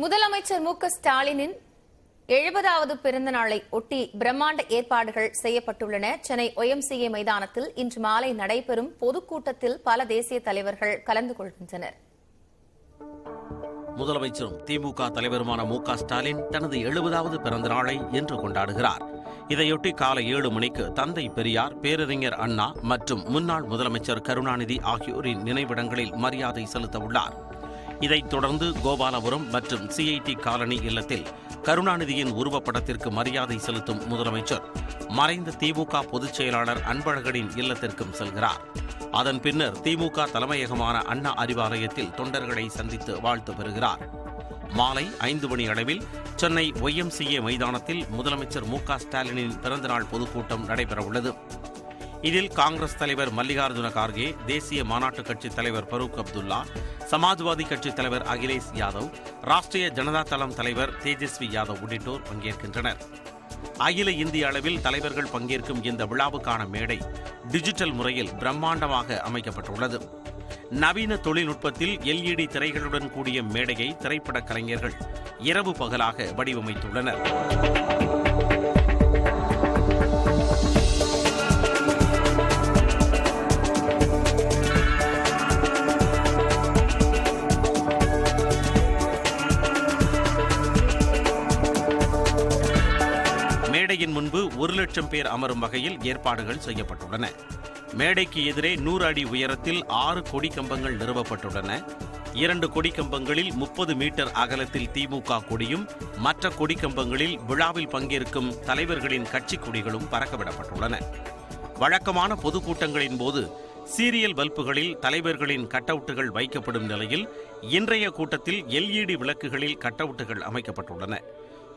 முதலமைச்சர் மு.க.ஸ்டாலினின் 70வது பிறந்த நாளை ஒட்டி பிரம்மாண்ட ஏற்பாடுகள் செய்யப்பட்டுள்ளன. சென்னை OMCA மைதானத்தில் இன்று மாலை நடைபெறும் பொதுக்கூட்டத்தில் பல தேசிய தலைவர்கள் கலந்து கொள்கின்றனர். முதலமைச்சரும் திமுக தலைவருமான மு.க.ஸ்டாலின் தனது 70வது பிறந்த நாளை இன்று கொண்டாடுகிறார். இதையொட்டி காலை 7 மணிக்கு தந்தை பெரியார், பேரறிஞர் அண்ணா மற்றும் முன்னாள் முதலமைச்சர் கருணாநிதி ஆகியோரின் நினைவிடங்களில் மரியாதை செலுத்த உள்ளார். இதைத் தொடர்ந்து கோபாலபுரம் மற்றும் CIT காலனி இல்லத்தில் கருணாநிதியின் உருவப்படத்திற்கு மரியாதை செலுத்தும் முதலமைச்சர் மறைந்த திமுக பொதுச் செயலாளர் அன்பழகனின் இல்லத்திற்கும் செல்கிறார். அதன் பின்னர் திமுக தலைமையகமான அண்ணா அறிவாலயத்தில் தொண்டர்களை சந்தித்து வாழ்த்து பெறுகிறார். மாலை 5 மணி அளவில் சென்னை OMCA மைதானத்தில் முதலமைச்சர் மு.க.ஸ்டாலினின் பிறந்தநாள் பொதுக்கூட்டம் நடைபெறவுள்ளது. இதில் காங்கிரஸ் தலைவர் மல்லிகார்ஜுன கார்கே, தேசிய மாநாட்டுக் கட்சித் தலைவர் பரூக் அப்துல்லா, சமாஜ்வாதி கட்சித் தலைவர் அகிலேஷ் யாதவ், ராஷ்டிரிய ஜனதா தளம் தலைவர் தேஜஸ்வி யாதவ் உள்ளிட்டோர் பங்கேற்கின்றனர். அகில இந்திய அளவில் தலைவர்கள் பங்கேற்கும் இந்த விழாவுக்கான மேடை டிஜிட்டல் முறையில் பிரம்மாண்டமாக அமைக்கப்பட்டுள்ளது. நவீன தொழில்நுட்பத்தில் LED திரைகளுடன் கூடிய மேடையை திரைப்பட கலைஞர்கள் இரவு பகலாக வடிவமைத்துள்ளனர். மேடையின் முன்பு 1 லட்சம் பேர் அமரும் வகையில் ஏற்பாடுகள் செய்யப்பட்டுள்ளன. மேடைக்கு எதிரே 100 அடி உயரத்தில் 6 கொடி கம்பங்கள் நிறுவப்பட்டுள்ளன. 2 கொடி கம்பங்களில் 30 மீட்டர் அகலத்தில் திமுக கொடியும், மற்ற கொடி கம்பங்களில் விழாவில் பங்கேற்கும் தலைவர்களின் கட்சி கொடிகளும் பறக்கவிடப்பட்டுள்ளன. வழக்கமான பொதுக்கூட்டங்களின் போது சீரியல் பல்புகளில் தலைவர்களின் கட்டவுட்டுகள் வைக்கப்படும் நிலையில் இன்றைய கூட்டத்தில் LED விளக்குகளில் கட்டவுட்டுகள் அமைக்கப்பட்டுள்ளன.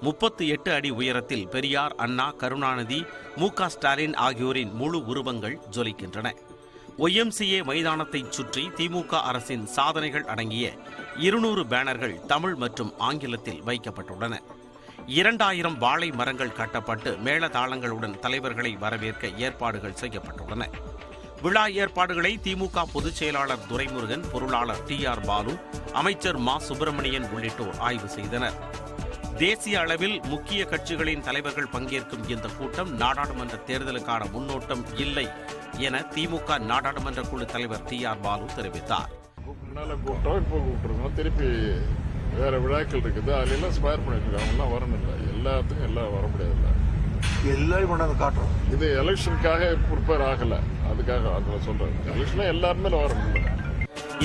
38 அடி உயரத்தில் பெரியார், அண்ணா, கருணாநிதி, மு.க.ஸ்டாலின் ஆகியோரின் முழு உருவங்கள் ஜொலிக்கின்றன. OMCA மைதானத்தைச் சுற்றி திமுக அரசின் சாதனைகள் அடங்கிய 200 பேனர்கள் தமிழ் மற்றும் ஆங்கிலத்தில் வைக்கப்பட்டுள்ளன. 2000 வாழை மரங்கள் கட்டப்பட்டு மேளதாளங்களுடன் தலைவர்களை வரவேற்க ஏற்பாடுகள் செய்யப்பட்டுள்ளன. விழா ஏற்பாடுகளை திமுக பொதுச் செயலாளர் துரைமுருகன், பொருளாளர் TR பாலு, அமைச்சர் மா. சுப்பிரமணியன் உள்ளிட்டோர் ஆய்வு செய்தனர். தேசிய அளவில் முக்கிய கட்சிகளின் தலைவர்கள் பங்கேற்கும் இந்த கூட்டம் நாடாளுமன்ற தேர்தலுக்கான முன்னோட்டம் இல்லை என திமுக நாடாளுமன்ற குழு தலைவர் TR பாலு தெரிவித்தார். திருப்பி வேற விழாக்கள் இருக்குது, அதெல்லாம் ஸ்பயர் பண்ணிட்டு அவங்களாம் வரணும் இல்லை, எல்லாத்துக்கும் எல்லாம் வர முடியாது. எல்லாரும் கொண்டாந்து காட்டுறோம். இது எலெக்ஷனுக்காக ப்ரிப்பேர் ஆகல, அதுக்காக அதில் சொல்றேன். எலெக்ஷன்ல எல்லாருமே வரணும்.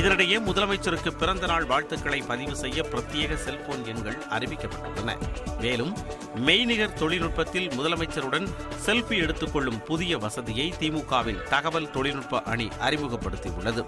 இதனிடையே முதலமைச்சருக்கு பிறந்த நாள் வாழ்த்துக்களை பதிவு செய்ய பிரத்யேக செல்போன் எண்கள் அறிவிக்கப்பட்டுள்ளன. மேலும் மெய்நிகர் தொழில்நுட்பத்தில் முதலமைச்சருடன் செல்ஃபி எடுத்துக் கொள்ளும் புதிய வசதியை திமுகவின் தகவல் தொழில்நுட்ப அணி அறிமுகப்படுத்தியுள்ளது.